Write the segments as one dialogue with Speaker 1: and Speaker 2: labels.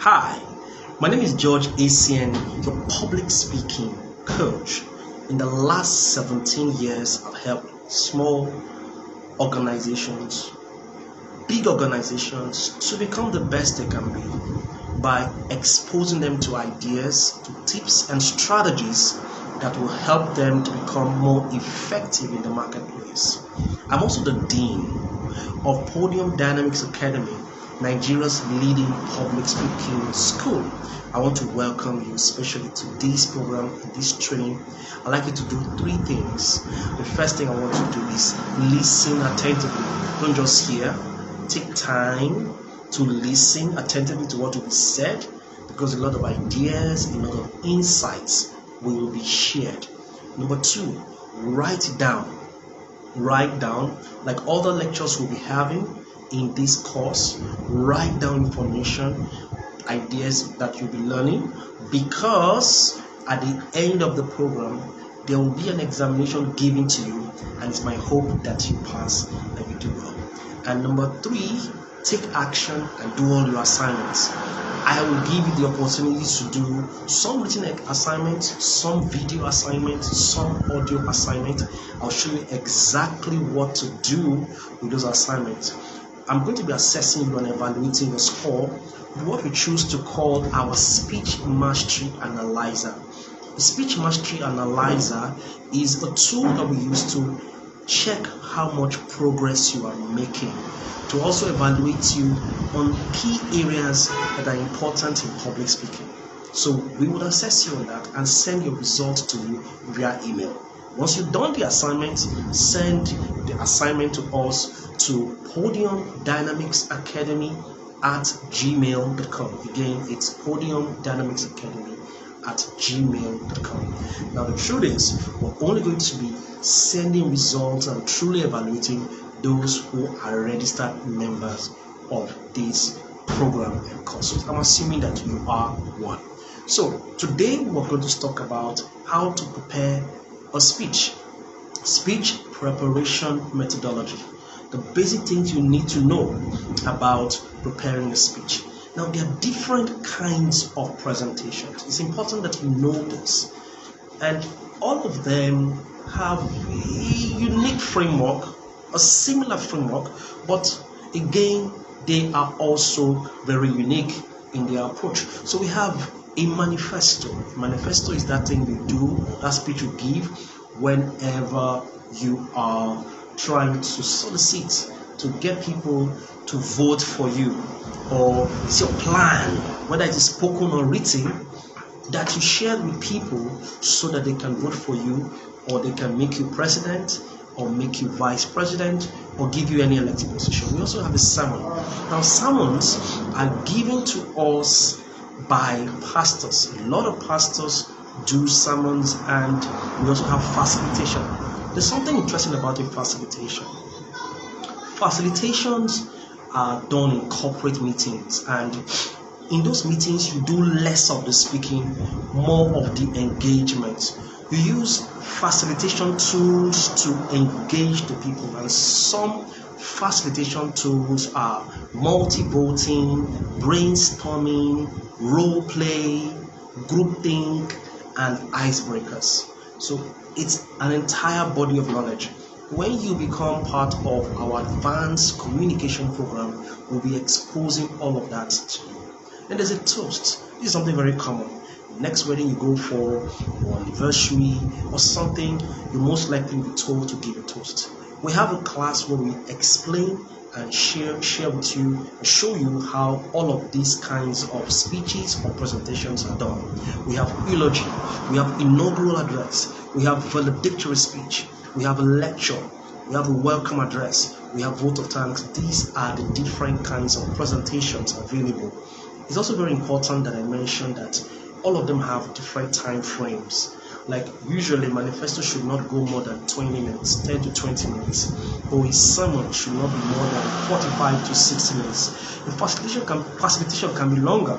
Speaker 1: Hi, my name is George ACN, your public speaking coach. In the last 17 years, I've helped small organizations, big organizations to become the best they can be by exposing them to ideas, to tips and strategies that will help them to become more effective in the marketplace. I'm also the Dean of Podium Dynamics Academy, Nigeria's leading public speaking school. I want to welcome you especially to this program and this training. I'd like you to do three things. The first thing I want you to do is listen attentively. Don't just hear. Take time to listen attentively to what will be said, because a lot of ideas, a lot of insights will be shared. Number two, write it down. Write down, like all the lectures we'll be having in this course. Write down information, ideas that you'll be learning, because at the end of the program there will be an examination given to you, and it's my hope that you pass and you do well. And number three, take action and do all your assignments. I will give you the opportunity to do some written assignments, some video assignments, some audio assignments. I'll show you exactly what to do with those assignments. I'm going to be assessing you and evaluating your score with what we choose to call our Speech Mastery Analyzer. The Speech Mastery Analyzer is a tool that we use to check how much progress you are making, to also evaluate you on key areas that are important in public speaking. So we would assess you on that and send your results to you via email. Once you've done the assignment, send the assignment to us to podiumdynamicsacademy@gmail.com. Again, it's podiumdynamicsacademy@gmail.com. Now the truth is, we're only going to be sending results and truly evaluating those who are registered members of this program and courses. I'm assuming that you are one. So today we're going to talk about how to prepare a speech preparation methodology, the basic things you need to know about preparing a speech. Now, there are different kinds of presentations. It's important that you know this, and all of them have a unique framework, a similar framework, but again they are also very unique in their approach. So we have a manifesto. Manifesto is that thing you do, that speech you give whenever you are trying to solicit to get people to vote for you, or it's your plan, whether it is spoken or written, that you share with people so that they can vote for you, or they can make you president, or make you vice president, or give you any elected position. We also have a sermon. Now, sermons are given to us by pastors. A lot of pastors do sermons, and we also have facilitation. There's something interesting about a facilitation. Facilitations are done in corporate meetings, and in those meetings you do less of the speaking, more of the engagement. You use facilitation tools to engage the people, and some facilitation tools are multi-voting, brainstorming, role play, groupthink, and icebreakers. So it's an entire body of knowledge. When you become part of our advanced communication program, we'll be exposing all of that to you. And there's a toast. This is something very common. Next wedding you go for, or anniversary or something, you most likely be told to give a toast. We have a class where we explain and share with you and show you how all of these kinds of speeches or presentations are done. We have eulogy, we have inaugural address, we have valedictory speech, we have a lecture, we have a welcome address, we have vote of thanks. These are the different kinds of presentations available. It's also very important that I mention that all of them have different time frames. Like usually manifesto should not go more than 20 minutes, 10 to 20 minutes, or a sermon should not be more than 45 to 60 minutes. The facilitation can be longer,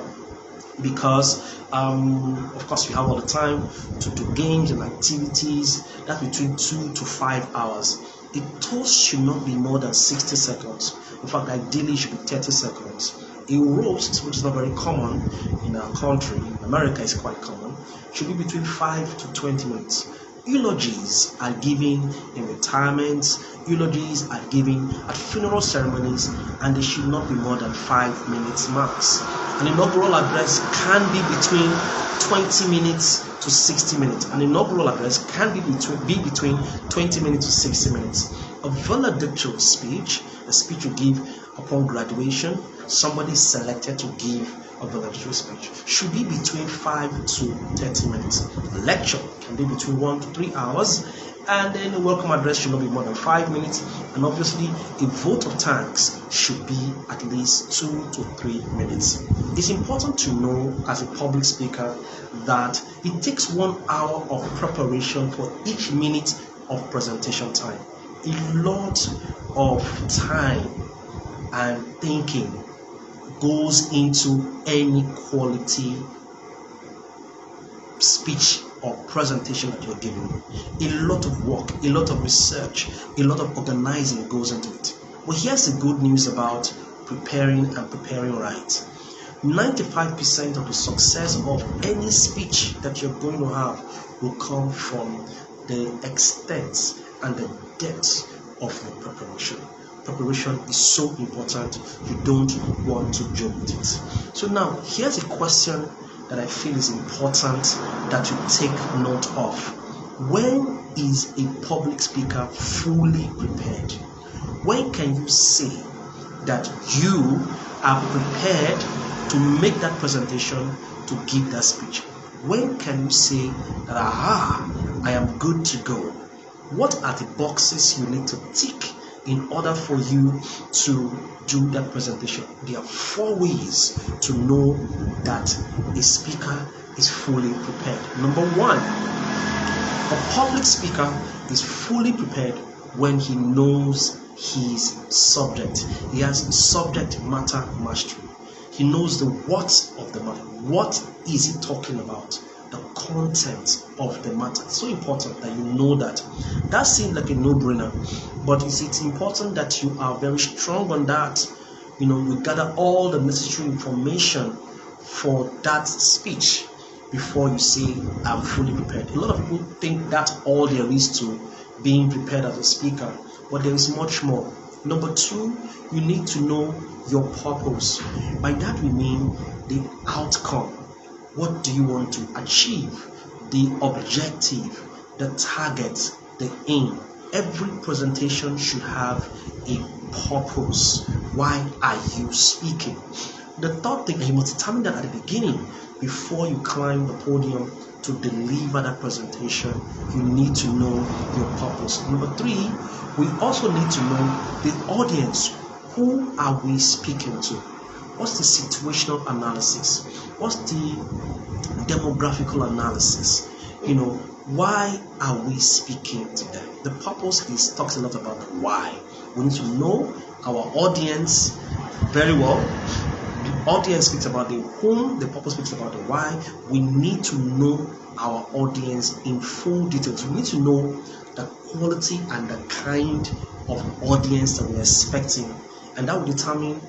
Speaker 1: because of course we have all the time to do games and activities. That's between 2 to 5 hours. The toast should not be more than 60 seconds. In fact, ideally it should be 30 seconds. A roast, which is not very common in our country, in America is quite common, should be between 5 to 20 minutes. Eulogies are given in retirements, eulogies are given at funeral ceremonies, and they should not be more than 5 minutes max. An inaugural address can be between 20 minutes to 60 minutes. An inaugural address can be between 20 minutes to 60 minutes. A valedictory speech, a speech you give upon graduation, somebody is selected to give a valedictory speech, should be between 5 to 30 minutes. A lecture can be between 1 to 3 hours, and then a welcome address should not be more than 5 minutes, and obviously a vote of thanks should be at least 2 to 3 minutes. It's important to know as a public speaker that it takes 1 hour of preparation for each minute of presentation time. A lot of time and thinking goes into any quality speech or presentation that you're giving. A lot of work, a lot of research, a lot of organizing goes into it. But here's the good news about preparing right. 95% of the success of any speech that you're going to have will come from the extent and the depth of your preparation. Preparation is so important, you don't want to joke with it. So now, here's a question that I feel is important that you take note of. When is a public speaker fully prepared? When can you say that you are prepared to make that presentation, to give that speech? When can you say that, I am good to go? What are the boxes you need to tick in order for you to do that presentation? There are 4 ways to know that a speaker is fully prepared. Number 1, a public speaker is fully prepared when he knows his subject. He has subject matter mastery. He knows the what of the matter. What is he talking about? The content of the matter. It's so important that you know that. That seems like a no-brainer, but it's important that you are very strong on that. You gather all the necessary information for that speech before you say, I'm fully prepared. A lot of people think that's all there is to being prepared as a speaker, but there is much more. Number 2, you need to know your purpose. By that we mean the outcome. What do you want to achieve? The objective, the target, the aim. Every presentation should have a purpose. Why are you speaking? The third thing, you must determine that at the beginning, before you climb the podium to deliver that presentation, you need to know your purpose. Number 3, we also need to know the audience. Who are we speaking to? What's the situational analysis? What's the demographical analysis? Why are we speaking to them? The purpose talks a lot about the why. We need to know our audience very well. The audience speaks about the whom, the purpose speaks about the why. We need to know our audience in full details. We need to know the quality and the kind of audience that we're expecting, and that will determine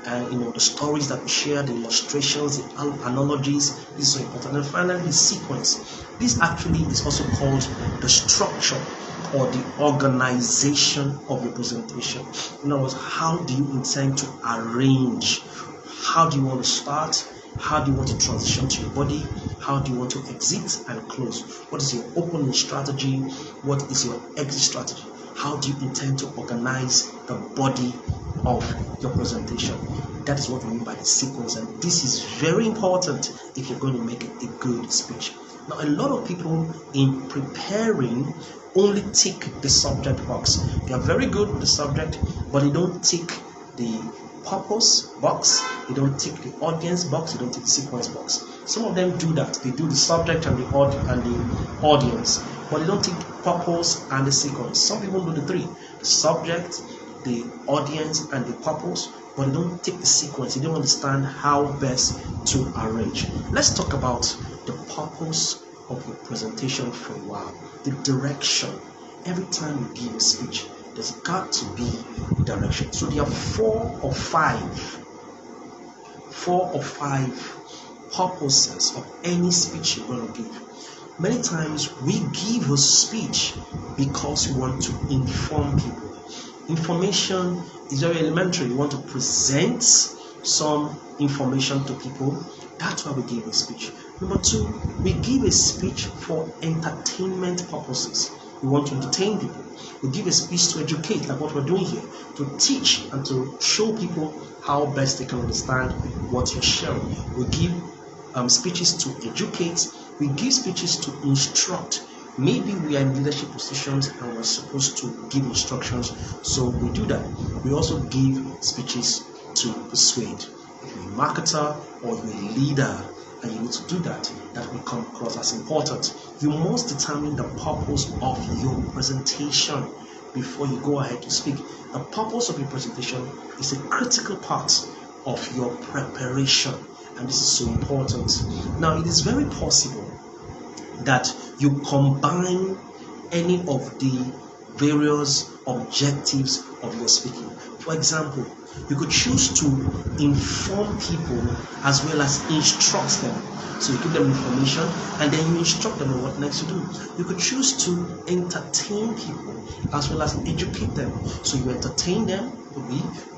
Speaker 1: the stories that we share, the illustrations, the analogies. This is so important. And finally, the sequence. This actually is also called the structure or the organization of your presentation. In other words, how do you intend to arrange? How do you want to start? How do you want to transition to your body? How do you want to exit and close? What is your opening strategy? What is your exit strategy? How do you intend to organize the body of your presentation? That is what we mean by the sequence, and this is very important if you're going to make a good speech. Now, a lot of people in preparing only tick the subject box. They are very good with the subject, but they don't tick the purpose box, they don't tick the audience box, they don't tick the sequence box. Some of them do that. They do the subject and the audience, but they don't tick the purpose and the sequence. Some people do the 3: the subject, the audience, and the purpose, but they don't take the sequence. They don't understand how best to arrange. Let's talk about the purpose of your presentation for a while. The direction. Every time you give a speech, there's got to be direction. So there are 4 or 5 4 or 5 purposes of any speech you're going to give. Many times we give a speech because we want to inform people. Information is very elementary. You want to present some information to people. That's why we give a speech. Number 2, we give a speech for entertainment purposes. We want to entertain people. We give a speech to educate, like what we're doing here, to teach and to show people how best they can understand what you're sharing. We give speeches to educate. We give speeches to instruct. Maybe we are in leadership positions and we're supposed to give instructions, so we do that. We also give speeches to persuade. If you're a marketer or you're a leader and you need to do that, that will come across as important. You must determine the purpose of your presentation before you go ahead to speak. The purpose of your presentation is a critical part of your preparation, and this is so important. Now, it is very possible that you combine any of the various objectives of your speaking. For example, you could choose to inform people as well as instruct them. So you give them information and then you instruct them on what next to do. You could choose to entertain people as well as educate them. So you entertain them,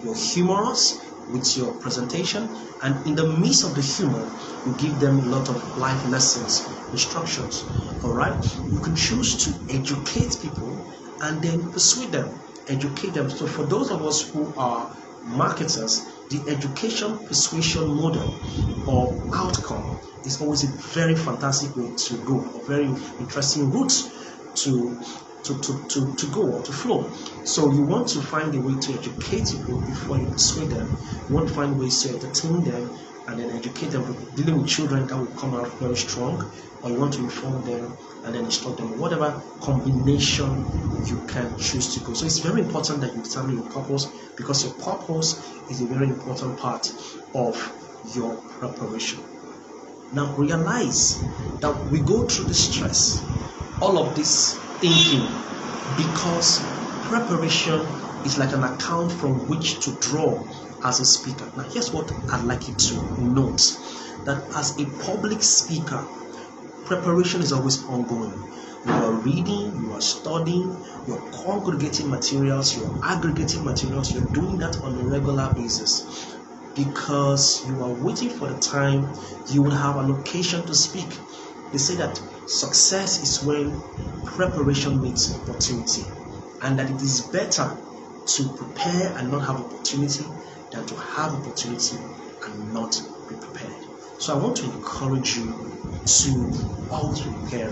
Speaker 1: you're humorous with your presentation, and in the midst of the humor, you give them a lot of life lessons, instructions. Alright? You can choose to educate people and then persuade them, educate them. So for those of us who are marketers, the education persuasion model or outcome is always a very fantastic way to go, a very interesting route to go or to flow. So you want to find a way to educate people before you persuade them. You want to find ways to entertain them and then educate them. Dealing with children, that will come out very strong. Or you want to inform them and then instruct them, whatever combination you can choose to go. So it's very important that you determine your purpose, because your purpose is a very important part of your preparation. Now realize that we go through the stress, all of this thinking, because preparation is like an account from which to draw as a speaker. Now here's what I'd like you to note, that as a public speaker, preparation is always ongoing. You are reading, you are studying, you're congregating materials, you're aggregating materials, you're doing that on a regular basis, because you are waiting for the time you will have an occasion to speak. They say that success is when preparation meets opportunity, and that it is better to prepare and not have opportunity than to have opportunity and not be prepared. So I want to encourage you to always prepare.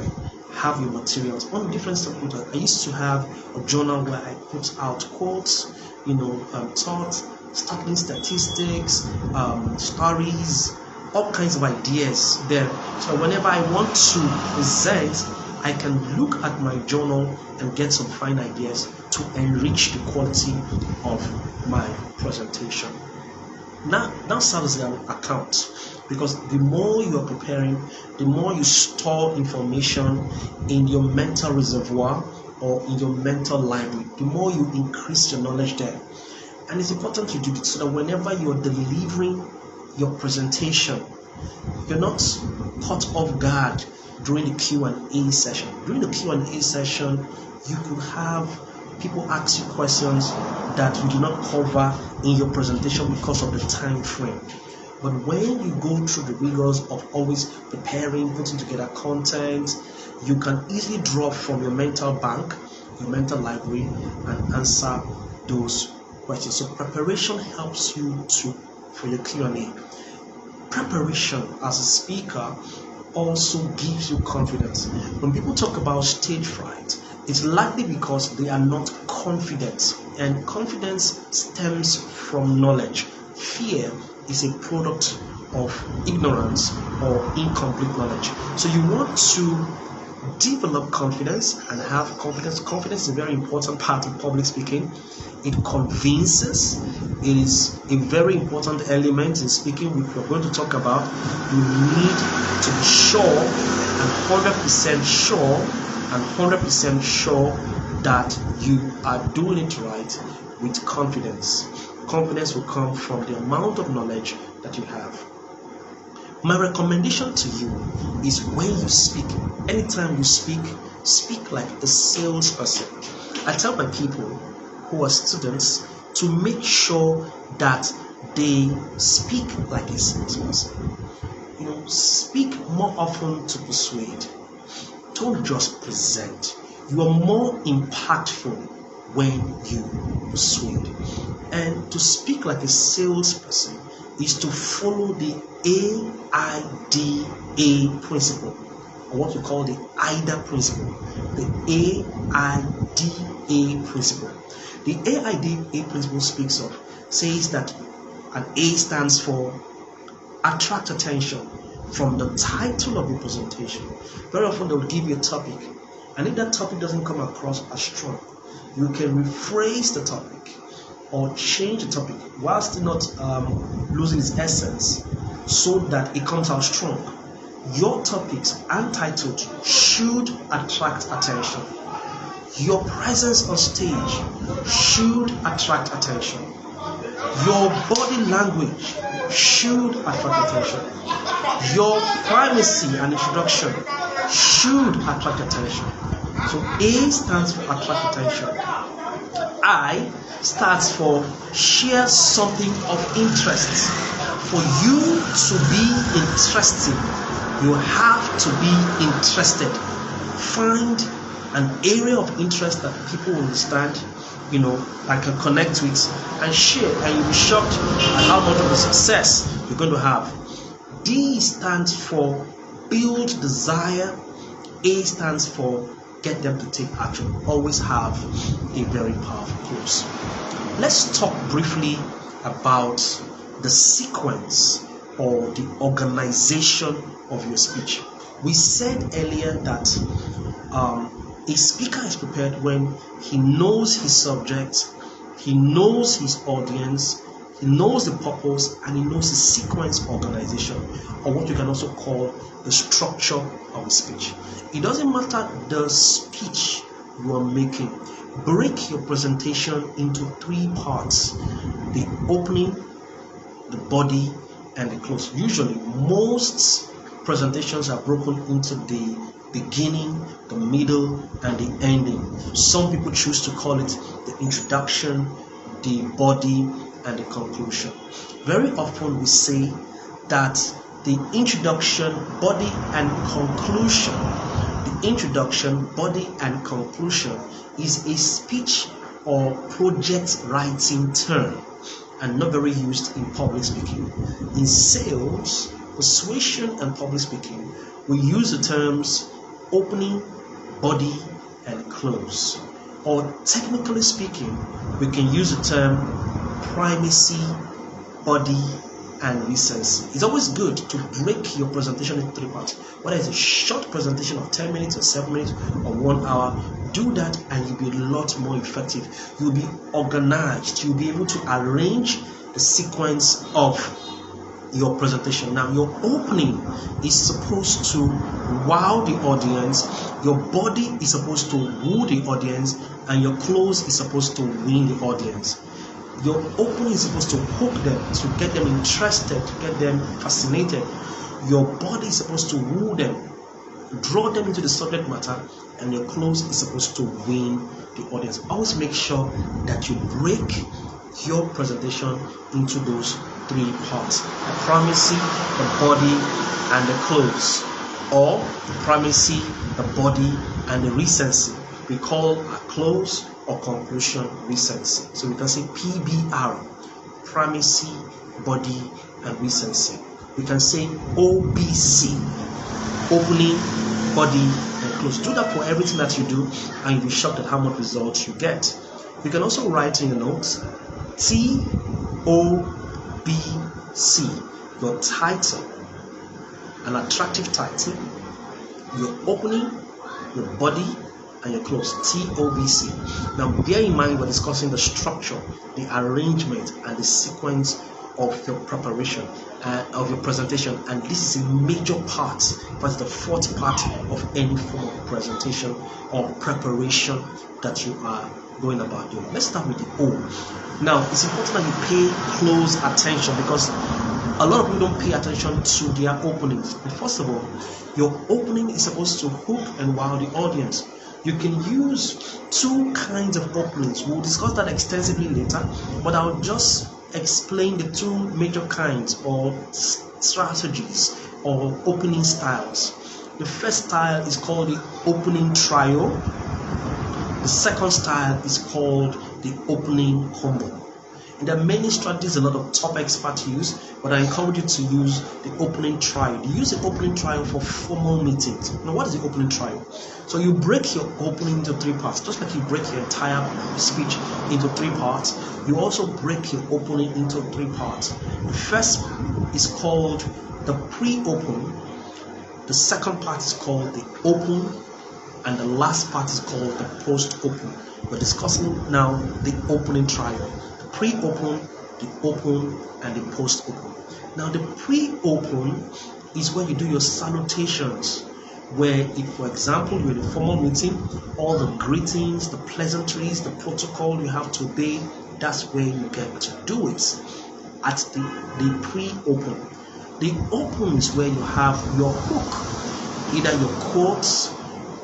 Speaker 1: Have your materials on different stuff. I used to have a journal where I put out quotes, thoughts, startling statistics, stories, all kinds of ideas there. So whenever I want to present, I can look at my journal and get some fine ideas to enrich the quality of my presentation. Now serves as an account, because the more you are preparing, the more you store information in your mental reservoir or in your mental library, the more you increase your knowledge there. And it's important to do this so that whenever you're delivering your presentation, you're not caught off guard during the Q&A session. During the Q&A session, you could have people ask you questions that you do not cover in your presentation because of the time frame. But when you go through the rigors of always preparing, putting together content, you can easily draw from your mental bank, your mental library, and answer those questions. So preparation helps you for your Q&A. Preparation as a speaker also gives you confidence. When people talk about stage fright, it's likely because they are not confident, and confidence stems from knowledge. Fear is a product of ignorance or incomplete knowledge. So you want to develop confidence and have confidence. Confidence is a very important part of public speaking. It convinces. It is a very important element in speaking, which we're going to talk about. You need to be sure and 100% sure that you are doing it right with confidence. Confidence will come from the amount of knowledge that you have. My recommendation to you is when you speak, anytime you speak, speak like a salesperson. I tell my people who are students to make sure that they speak like a salesperson. Speak more often to persuade. Don't just present. You are more impactful when you persuade. And to speak like a salesperson is to follow the AIDA principle, or what we call the AIDA principle. The AIDA principle. The AIDA principle says that an A stands for attract attention from the title of the presentation. Very often they will give you a topic, and if that topic doesn't come across as strong, you can rephrase the topic or change the topic while still not losing its essence, so that it comes out strong. Your topics and titles should attract attention. Your presence on stage should attract attention. Your body language should attract attention. Your primacy and introduction should attract attention. So A stands for attract attention. I stands for share something of interest. For you to be interesting, you have to be interested. Find an area of interest that people understand, that can connect with, and share, and you'll be shocked at how much of a success you're going to have. D stands for build desire. A stands for get them to take action. Always have a very powerful close. Let's talk briefly about the sequence or the organization of your speech. We said earlier that a speaker is prepared when he knows his subject, he knows his audience, he knows the purpose, and he knows the sequence organization, or what you can also call the structure of the speech. It doesn't matter the speech you are making. Break your presentation into 3 parts: the opening, the body, and the close. Usually, most presentations are broken into the beginning, the middle, and the ending. Some people choose to call it the introduction, the body, and the conclusion. Very often we say that the introduction, body, and conclusion, is a speech or project writing term and not very used in public speaking. In sales, persuasion, and public speaking, we use the terms opening, body, and close. Or technically speaking, we can use the term primacy, body, and recency. It's always good to break your presentation into 3 parts. Whether it's a short presentation of 10 minutes or 7 minutes or 1 hour, do that and you'll be a lot more effective. You'll be organized. You'll be able to arrange the sequence of your presentation. Now, your opening is supposed to wow the audience, your body is supposed to woo the audience, and your close is supposed to win the audience. Your opening is supposed to hook them, to get them interested, to get them fascinated. Your body is supposed to woo them, draw them into the subject matter, and your close is supposed to win the audience. Always make sure that you break your presentation into those 3 parts: the primacy, the body, and the close, or the primacy, the body, and the recency. We call a close or conclusion recency. So we can say PBR, primacy, body, and recency. We can say OBC, opening, body, and close. Do that for everything that you do, and you'll be shocked at how much results you get. You can also write in your notes TOBC, your title, an attractive title, your opening, your body, and your close. TOBC. Now bear in mind we're discussing the structure, the arrangement, and the sequence of your preparation of your presentation, and this is a major part, but the 4th part of any form of presentation or preparation that you are going about doing. Let's start with the O. Now it's important that you pay close attention, because a lot of people don't pay attention to their openings. And first of all, your opening is supposed to hook and wow the audience. You can use two kinds of openings. We'll discuss that extensively later, but I'll just explain the two major kinds or strategies or opening styles. The first style is called the opening trio. The second style is called the opening combo. And there are many strategies a lot of top experts use, but I encourage you to use the opening trio. You use the opening trio for formal meetings. Now, what is the opening trio? So you break your opening into three parts, just like you break your entire speech into three parts. You also break your opening into three parts. The first is called the pre-open. The second part is called the open, and the last part is called the post-open. We're discussing now the opening trio: the pre-open, the open, and the post-open. Now, the pre-open is where you do your salutations, where if, for example, you're in a formal meeting, all the greetings, the pleasantries, the protocol you have to obey, that's where you get to do it, at the pre-open. The open is where you have your hook, either your quotes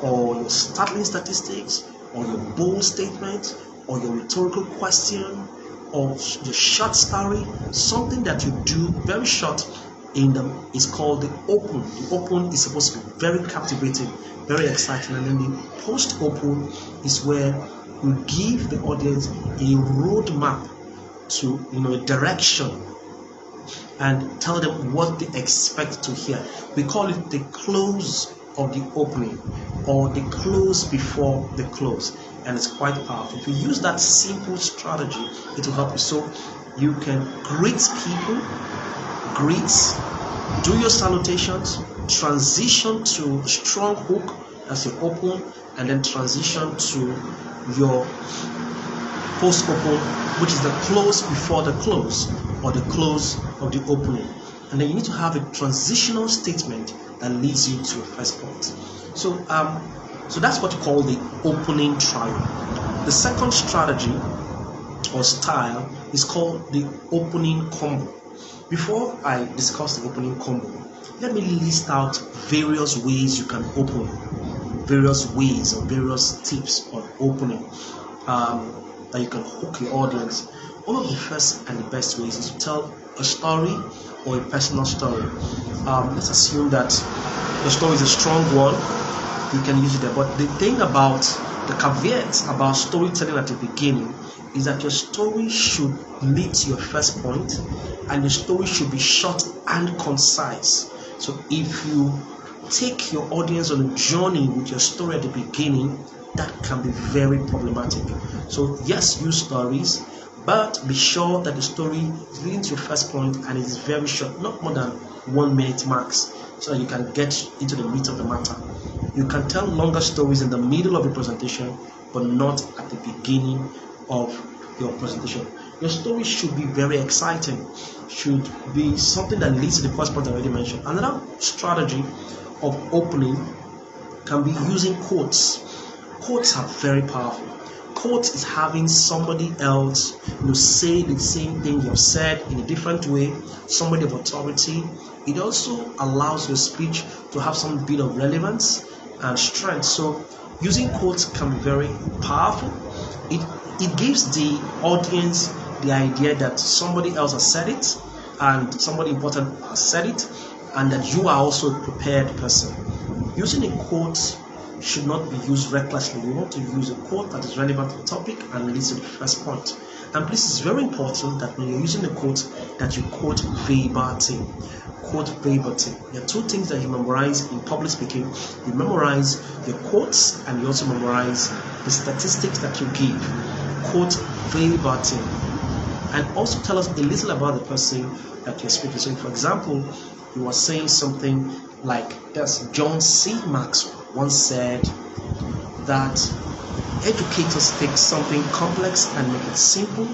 Speaker 1: or your startling statistics or your bold statement or your rhetorical question or your short story, something that you do very short in them is called the open. The open is supposed to be very captivating, very exciting, and then the post-open is where you give the audience a roadmap to, a direction, and tell them what they expect to hear. We call it the close of the opening, or the close before the close, and it's quite powerful. If you use that simple strategy, it will help you. So you can greet people, do your salutations, transition to strong hook as your open, and then transition to your post-open, which is the close before the close, or the close of the opening. And then you need to have a transitional statement that leads you to your first point. So that's what you call the opening trio. The second strategy or style is called the opening combo. Before I discuss the opening combo, let me list out various ways you can open, various ways or various tips on opening that you can hook your audience. One of the first and the best ways is to tell a story or a personal story. Let's assume that the story is a strong one. You can use it there. But the thing about the caveat about storytelling at the beginning is that your story should lead to your first point, and the story should be short and concise. So if you take your audience on a journey with your story at the beginning, that can be very problematic. So yes, use stories, but be sure that the story is leading to your first point and it is very short, not more than 1 minute max, so that you can get into the meat of the matter. You can tell longer stories in the middle of the presentation, but not at the beginning of your presentation. Your story should be very exciting, should be something that leads to the first point I already mentioned. Another strategy of opening can be using quotes. Quotes are very powerful. Quotes is having somebody else say the same thing you've said in a different way, somebody of authority. It also allows your speech to have some bit of relevance and strength. So using quotes can be very powerful. It gives the audience the idea that somebody else has said it and somebody important has said it, and that you are also a prepared person. Using a quote should not be used recklessly. We want to use a quote that is relevant to the topic and leads to the first point. And please, it's very important that when you're using a quote, that you quote verbatim. Quote verbatim. There are two things that you memorize in public speaking. You memorize your quotes and you also memorize the statistics that you give. Quote verbatim. And also tell us a little about the person that you're speaking. So, for example, you are saying something like this: John C. Maxwell once said that educators take something complex and make it simple.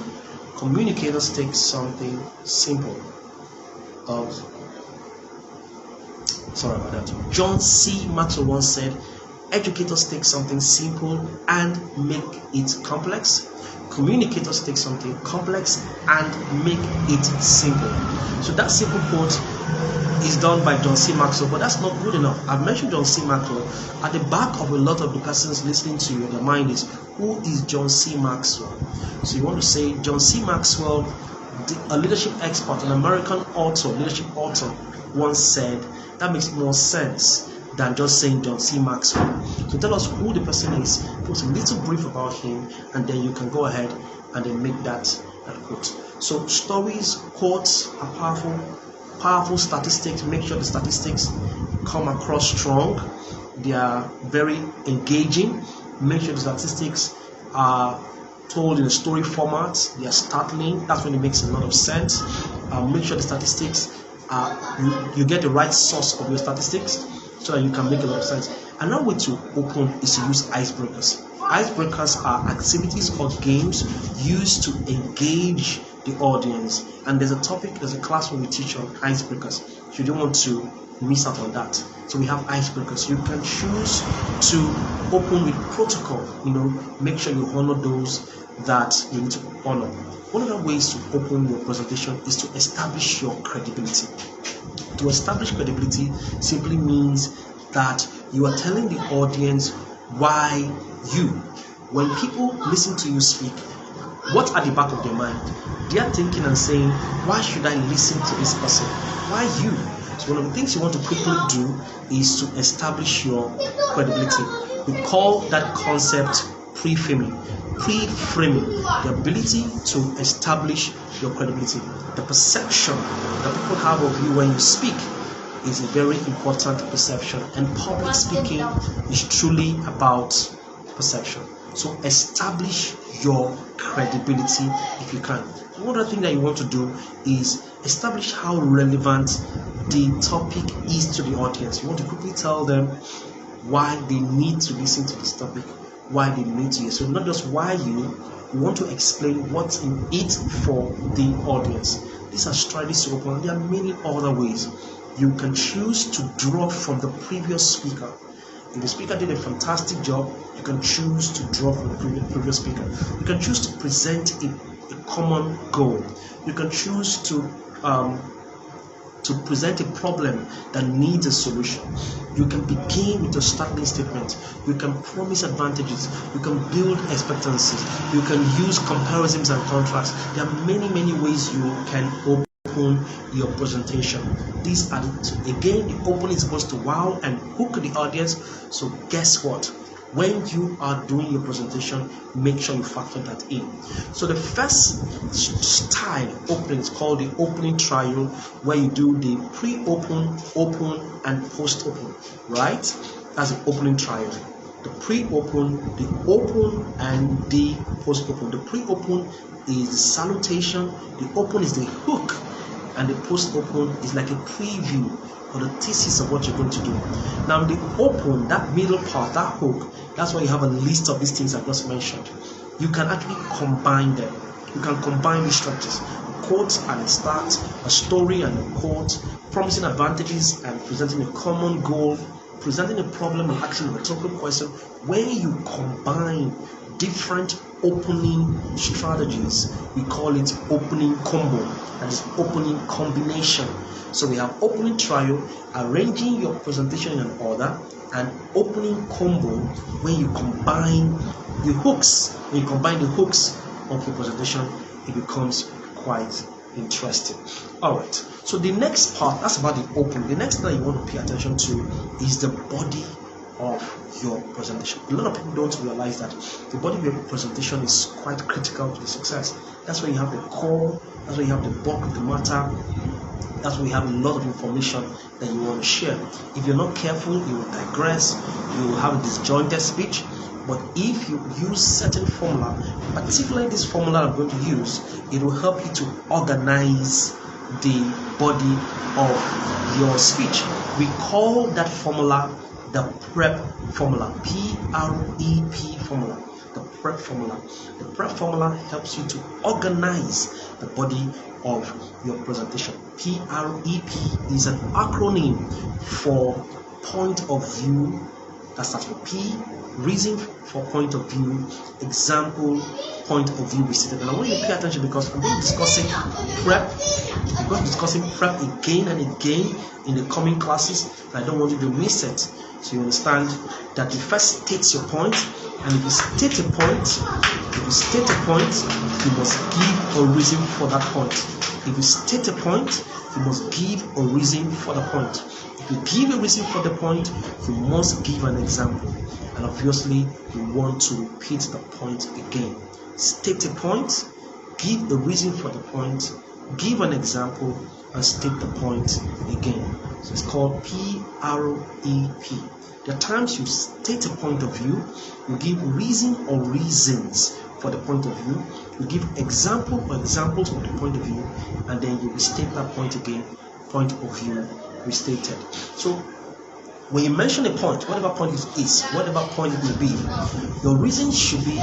Speaker 1: Communicators take something simple. Sorry about that. John C. Maxwell once said, educators take something simple and make it complex. Communicators take something complex and make it simple. So that simple quote is done by John C. Maxwell, but that's not good enough. I've mentioned John C. Maxwell. At the back of a lot of the persons listening to you, their mind is, who is John C. Maxwell? So you want to say John C. Maxwell, a leadership expert, an American author, leadership author, once said. That makes more sense than just saying John C. Maxwell. So tell us who the person is, put a little brief about him, and then you can go ahead and then make that quote. So stories, quotes are powerful statistics. Make sure the statistics come across strong. They are very engaging. Make sure the statistics are told in a story format. They are startling. That's when it makes a lot of sense. Make sure the statistics you get the right source of your statistics, so that you can make a lot of sense. Another way to open is to use icebreakers. Icebreakers are activities or games used to engage the audience. And there's a class where we teach on icebreakers. So you don't want to miss out on that. So we have icebreakers. You can choose to open with protocol. Make sure you honor those that you need to honor. One of the ways to open your presentation is to establish your credibility. To establish credibility simply means that you are telling the audience why you. When people listen to you speak, what's at the back of their mind? They are thinking and saying, why should I listen to this person? Why you? So one of the things you want to quickly do is to establish your credibility. We call that concept pre-framing. Pre-framing, the ability to establish your credibility. The perception that people have of you when you speak is a very important perception, and public speaking is truly about perception. So establish your credibility if you can. One other thing that you want to do is establish how relevant the topic is to the audience. You want to quickly tell them why they need to listen to this topic, why they need to hear. So not just why you want to explain what's in it for the audience. These are strategies to open. There are many other ways. You can choose to draw from the previous speaker. If the speaker did a fantastic job, you can choose to draw from the previous speaker. You can choose to present a common goal. You can choose to present a problem that needs a solution. You can begin with a starting statement. You can promise advantages. You can build expectancies. You can use comparisons and contrasts. There are many ways you can open your presentation. These are again, the opening is supposed to wow and hook the audience. So guess what? When you are doing your presentation, make sure you factor that in. So the first style opening is called the opening trial, where you do the pre-open, open, and post-open, right? That's the opening trial. The pre-open, the open, and the post-open. The pre-open is the salutation, the open is the hook, and the post-open is like a preview or the thesis of what you're going to do. Now the open, that middle part, that hook, that's why you have a list of these things I just mentioned. You can actually combine them. You can combine these structures. A quote and a start, a story and a quote, promising advantages and presenting a common goal, presenting a problem and asking a rhetorical question. When you combine different opening strategies, we call it opening combo, that is opening combination. So we have opening trial, arranging your presentation in an order, and opening combo, when you combine the hooks. When you combine the hooks of your presentation, it becomes quite interesting. Alright, so the next part, that's about the opening. The next thing you want to pay attention to is the body of your presentation. A lot of people don't realize that the body of your presentation is quite critical to the success. That's where you have the core, that's where you have the bulk of the matter, that's where you have a lot of information that you want to share. If you're not careful, you will digress, you will have a disjointed speech. But if you use certain formula, particularly this formula I'm going to use, it will help you to organize the body of your speech. We call that formula the PREP formula, P-R-E-P formula, the PREP formula. The PREP formula helps you to organize the body of your presentation. PREP is an acronym for point of view, That starts with P, reason for point of view, example, point of view restated. And I want you to pay attention because I'm going to be discussing prep. I'm going to be discussing prep again and again in the coming classes, and I don't want you to miss it. So you understand that you first state your point, and if you state a point, you must give a reason for that point. If you state a point, you must give a reason for the point. If you give a reason for the point, you must give an example. And obviously, you want to repeat the point again. State a point, give a reason for the point, give an example, and state the point again. So it's called PREP. There are times you state a point of view, you give reason or reasons for the point of view, you give example or examples of the point of view, and then you restate that point again, point of view restated. So when you mention a point, whatever point it is, whatever point it will be, your reason should be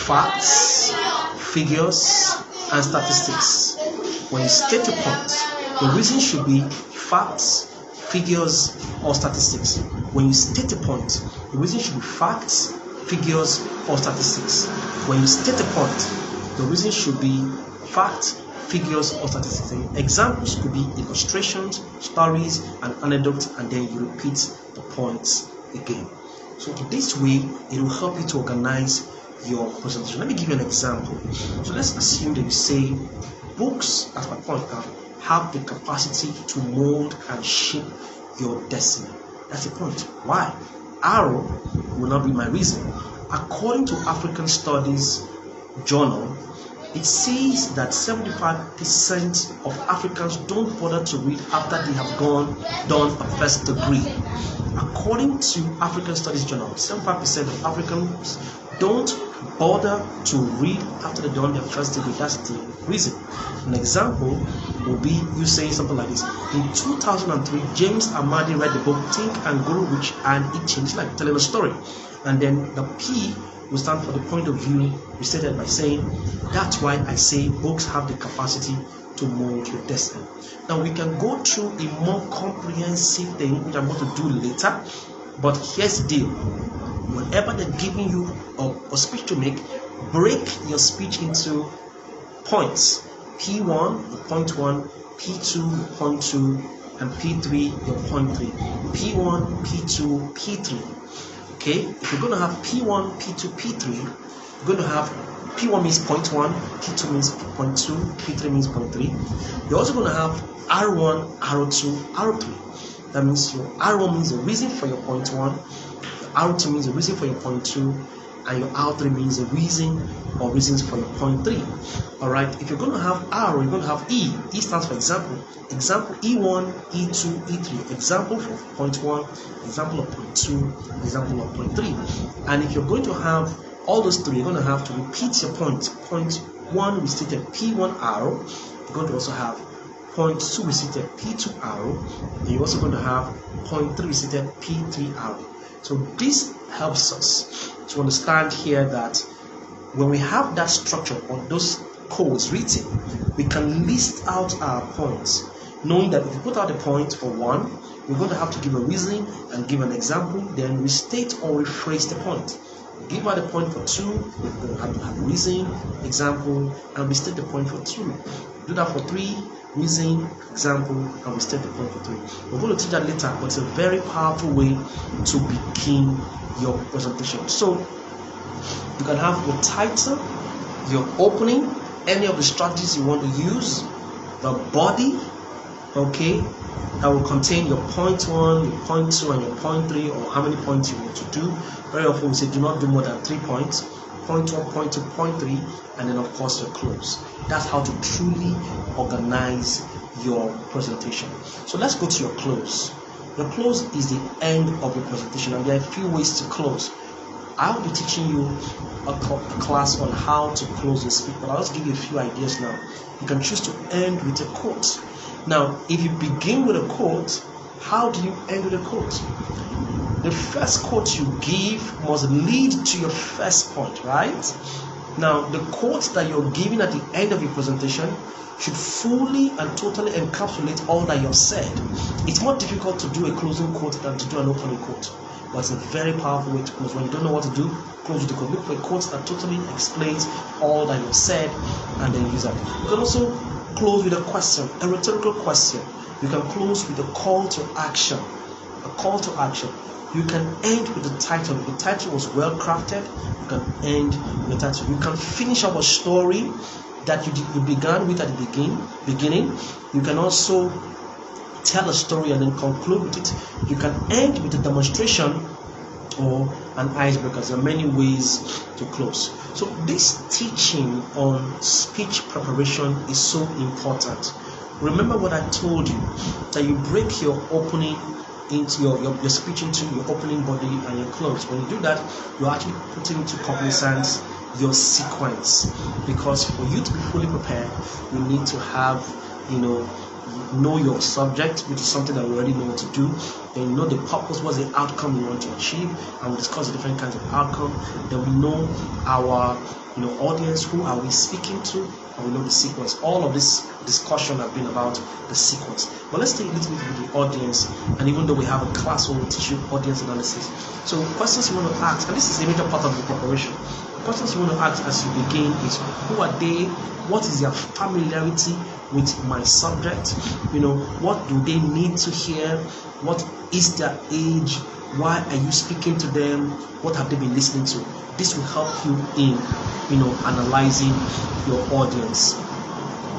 Speaker 1: facts, figures, and statistics. When you state a point, your reason should be facts, figures, or statistics. When you state a point, the reason should be facts, figures, or statistics. When you state a point, the reason should be facts, figures, or statistics. Examples could be illustrations, stories, and anecdotes, and then you repeat the points again. So this way, it will help you to organize your presentation. Let me give you an example. So let's assume that you say books, as my point now, have the capacity to mold and shape your destiny. That's the point. Why? Arrow will not be my reason. According to African Studies Journal, it says that 75% of Africans don't bother to read after they have done a first degree. According to African Studies Journal, 75% of Africans don't bother to read after they've done their first degree. That's the reason. An example will be you saying something like this. In 2003, James Amadi read the book Think and Grow Rich, and it changed, like telling a story. And then the P will stand for the point of view restated by saying, that's why I say books have the capacity to mold your destiny. Now we can go through a more comprehensive thing, which I'm going to do later, but here's the deal. Whenever they're giving you a speech to make, break your speech into points. P1, your point 1, P2, your point 2, and P3, your point 3. P1, P2, P3. Okay, if you're going to have P1, P2, P3, you're going to have P1 means point 1, P2 means point 2, P3 means point 3. You're also going to have R1, R2, R3. That means your R1 means the reason for your point 1, your R2 means the reason for your point 2, and your R3 means the reason or reasons for your point 3. Alright, if you're going to have R, you're going to have E. E stands for example. Example E1, E2, E3. Example for point 1, example of point 2, example of point 3. And if you're going to have all those three, you're going to have to repeat your point. Point 1 we stated P1 arrow. You're going to also have point 2 we stated P2 arrow. And you're also going to have point 3 we stated P3 arrow. So this helps us to understand here that when we have that structure or those codes written, we can list out our points, knowing that if you put out a point for 1, we're going to have to give a reason and give an example, then restate or rephrase the point. Give out a point for 2, we're going to have a reason, example, and restate the point for 2. Do that for 3, reason, example, and restate the point for 3. We're going to teach that later, but it's a very powerful way to begin your presentation. So you can have your title, your opening, any of the strategies you want to use, the body, okay, that will contain your point 1, your point 2, and your point 3, or how many points you want to do. Very often we say do not do more than 3 points. Point 1, point 2, point 3, and then of course your close. That's how to truly organize your presentation. So let's go to your close. Your close is the end of your presentation, and there are a few ways to close. I'll be teaching you a class on how to close your speech, but I'll just give you a few ideas now. You can choose to end with a quote. Now, if you begin with a quote, how do you end with a quote? The first quote you give must lead to your first point, right? Now, the quotes that you're giving at the end of your presentation should fully and totally encapsulate all that you've said. It's more difficult to do a closing quote than to do an opening quote, but it's a very powerful way to close. When you don't know what to do, close with the quote. Look for a quote that totally explains all that you've said, and then use that. You can also close with a question, a rhetorical question. You can close with a call to action. A call to action. You can end with the title. If the title was well crafted, you can end with the title. You can finish up a story that you began with at the beginning. You can also tell a story and then conclude with it. You can end with a demonstration or an icebreaker. There are many ways to close. So this teaching on speech preparation is so important. Remember what I told you, that you break your opening into your speech into your opening body and your close. When you do that, you're actually putting into cognizance your sequence, because for you to be fully prepared, you need to have, know your subject, which is something that we already know what to do. Then you know the purpose, what's the outcome you want to achieve, and we discuss the different kinds of outcome. Then we know our audience, who are we speaking to, and we know the sequence. All of this discussion has been about the sequence. But let's take a little bit with the audience, and even though we have a class where we teach you audience analysis, so questions you want to ask, and this is a major part of the preparation. Questions you want to ask as you begin is, who are they? What is their familiarity with my subject? What do they need to hear? What is their age? Why are you speaking to them? What have they been listening to? This will help you in analyzing your audience.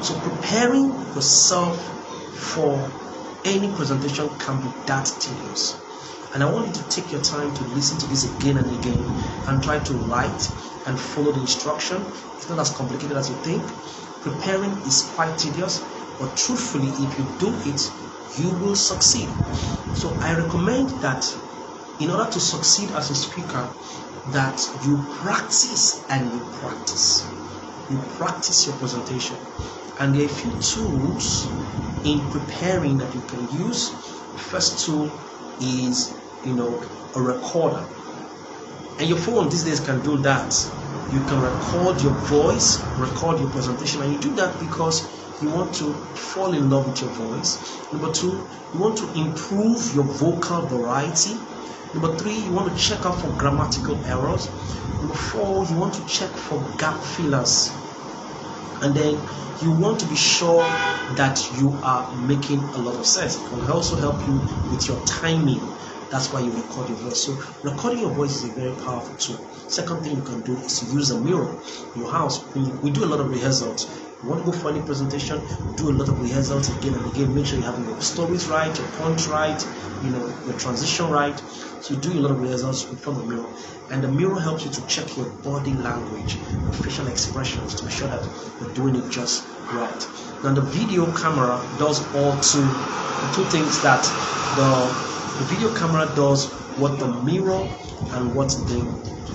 Speaker 1: So preparing yourself for any presentation can be that tedious. And I want you to take your time to listen to this again and again and try to write and follow the instruction. It's not as complicated as you think. Preparing is quite tedious, but truthfully, if you do it, you will succeed. So I recommend that in order to succeed as a speaker, that you practice and you practice. You practice your presentation. And there are a few tools in preparing that you can use. The first tool is a recorder, and your phone these days can do that. You can record your voice, record your presentation, and you do that because you want to fall in love with your voice. Number two, you want to improve your vocal variety. Number three, you want to check out for grammatical errors. Number four, you want to check for gap fillers. And then you want to be sure that you are making a lot of sense. It will also help you with your timing. That's why you record your voice. So recording your voice is a very powerful tool. Second thing you can do is to use a mirror in your house. We do a lot of rehearsals. You want to go for any presentation, do a lot of rehearsals again and again. Make sure you have your stories right, your punch right, your transition right. So you do a lot of rehearsals in front of the mirror. And the mirror helps you to check your body language, your facial expressions, to be sure that you're doing it just right. Now the video camera does the two things that the video camera does what the mirror and what the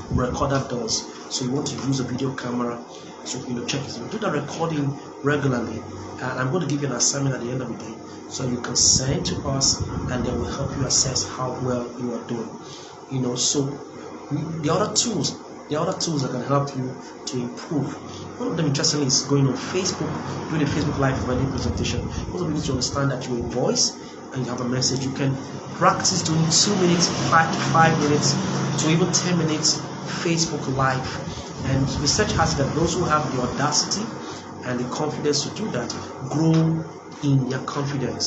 Speaker 1: recorder does. So you want to use a video camera to check it. So do that recording regularly, and I'm going to give you an assignment at the end of the day, so you can send to us, and then we'll help you assess how well you are doing. So the other tools that can help you to improve. One of them, interestingly, is going on Facebook, doing a Facebook Live for any presentation. Also, you need to understand that you're a voice and you have a message. You can practice doing 2 minutes, 5 minutes, to even 10 minutes Facebook Live. And research has that those who have the audacity and the confidence to do that grow in their confidence.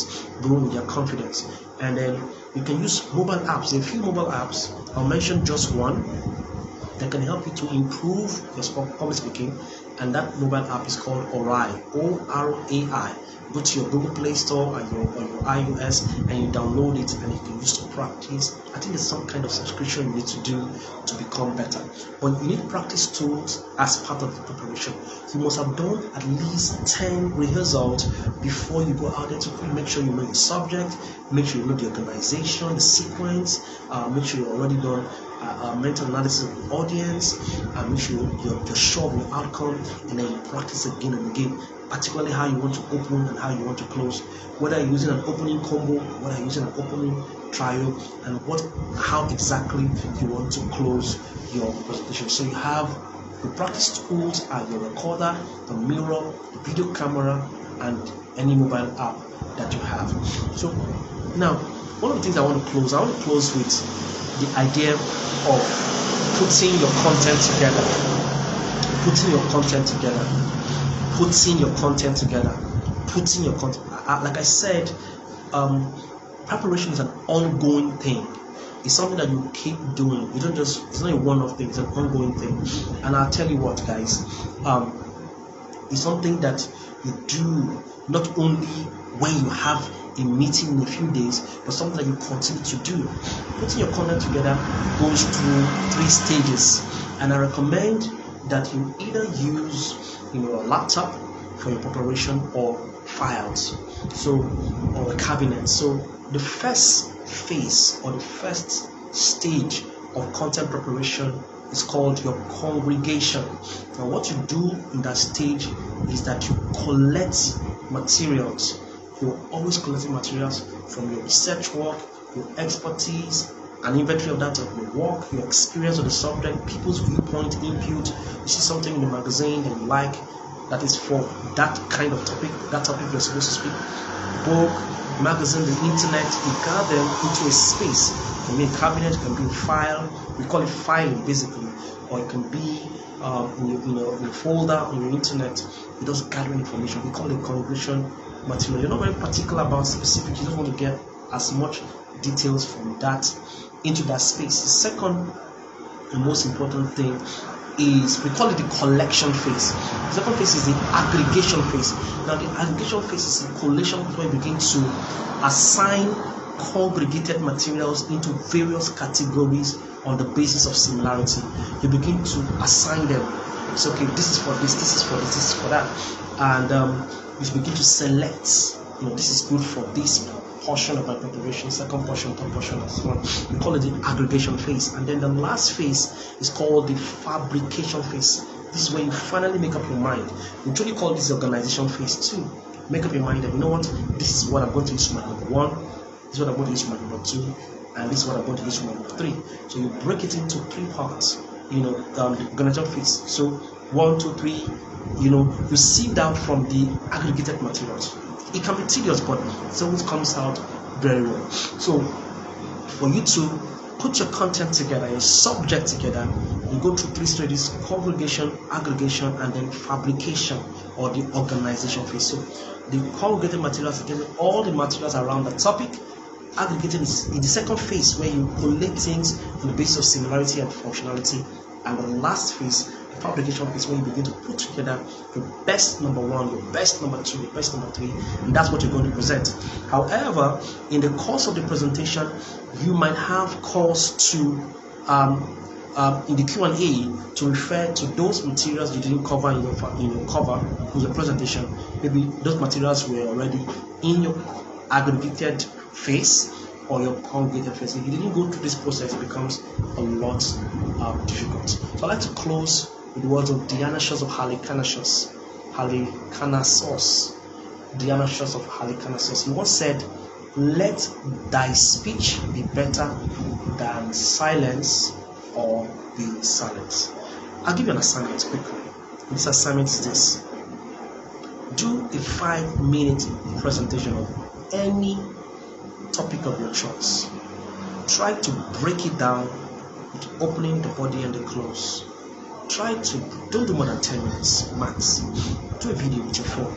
Speaker 1: And then you can use mobile apps. There are a few mobile apps. I'll mention just one that can help you to improve your public speaking, and that mobile app is called Orai, O-R-A-I. Go to your Google Play Store or your iOS and you download it, and you can use to practice. I think there's some kind of subscription you need to do to become better. But you need practice tools as part of the preparation. You must have done at least 10 rehearsals before you go out there to make sure you know your subject, make sure you know the organization, the sequence, make sure you've already done mental analysis of the audience, make sure you're sure of your outcome, and then you practice again and again, particularly how you want to open and how you want to close, whether you're using an opening combo, whether you're using an opening trial, and how exactly you want to close your presentation. So you have Your practice tools are your recorder, the mirror, the video camera, and any mobile app that you have. So now, one of the things I want to close with the idea of putting your content together. Like I said, preparation is an ongoing thing. It's something that you keep doing. It's not a one-off thing, it's an ongoing thing. And I'll tell you what, guys, it's something that you do not only when you have a meeting in a few days, but something that you continue to do. Putting your content together goes through 3 stages, and I recommend that you either use your laptop for your preparation or files, or a cabinet. So the first phase or the first stage of content preparation is called your congregation. Now, what you do in that stage is that you collect materials. You're always collecting materials from your research work, your expertise, an inventory of that of your work, your experience of the subject, people's viewpoint, input. You see something in the magazine that you like, that is for that kind of topic, that topic you're supposed to speak. Book, magazine, the internet, you gather them into a space. It can be a cabinet, it can be a file. We call it filing basically, or it can be in a folder on your internet. You just gathering information. We call it congregation material. You're not very particular about specifics. You just want to get as much details from that into that space. The second and most important thing is, we call it the collection phase. The second phase is the aggregation phase. Now, the aggregation phase is a collation where you begin to assign congregated materials into various categories on the basis of similarity. You begin to assign them. It's okay, this is for this, this is for this, this is for that. And you begin to select, this is good for this portion of my preparation, second portion, third portion, and so on. We call it the aggregation phase. And then the last phase is called the fabrication phase. This is when you finally make up your mind. We truly call this the organization phase too. Make up your mind that, you know what, this is what I'm going to use for my number 1, this is what I'm going to use for my number 2, and this is what I'm going to use for my number 3. So you break it into 3 parts, the organization phase. So 1, 2, 3, you sieve out from the aggregated materials. It can be tedious, but it always comes out very well. So for you to put your content together, your subject together, you go through 3 stages: congregation, aggregation, and then fabrication, or the organization phase. So the congregated materials is getting all the materials around the topic. Aggregating is in the second phase, where you collate things on the basis of similarity and functionality. And the last phase, the fabrication phase, where you begin to put together your best number 1, your best number 2, your best number 3, and that's what you're going to present. However, in the course of the presentation, you might have calls to in the Q&A to refer to those materials you didn't cover in your presentation. Maybe those materials were already in your aggregated phase or your congregated phase. If you didn't go through this process, it becomes a lot difficult. So I'd like to close with the words of Dionysius of Halicarnassus. Dionysius of Halicarnassus. He once said, "Let thy speech be better than silence or be silent." I'll give you an assignment quickly. This assignment is this: do a 5-minute presentation of any topic of your choice. Try to break it down with the opening, the body, and the close. Don't do more than 10 minutes max. Do a video with your phone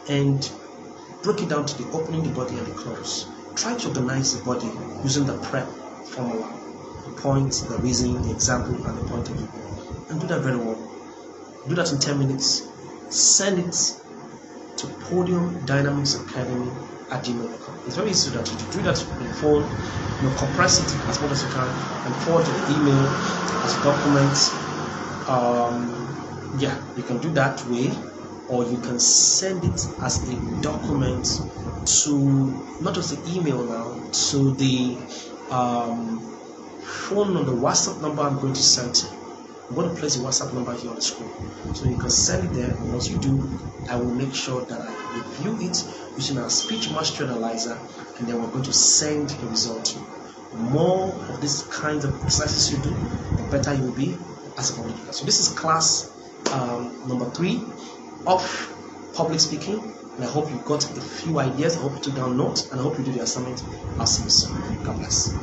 Speaker 1: and break it down to the opening, the body, and the close. Try to organize the body using the prep formula: the point, the reason, the example, and the point of view. And do that very well. Do that in 10 minutes. Send it to podiumdynamicsacademy@gmail.com. It's very easy to do that. You do that on your phone, compress it as much as you can, and forward to the email as a document. You can do that way, or you can send it as a document to, not just the email now, to the phone on the WhatsApp number I'm going to send to. I'm going to place the WhatsApp number here on the screen, so you can send it there. And once you do, I will make sure that I review it using our speech mastery analyzer, and then we're going to send the result to you. The more of this kind of exercises you do, the better you will be, the as a public speaker. So this is class number 3 of public speaking, and I hope you got a few ideas. I hope you took down notes, and I hope you do the assignment. I'll see you soon. God bless.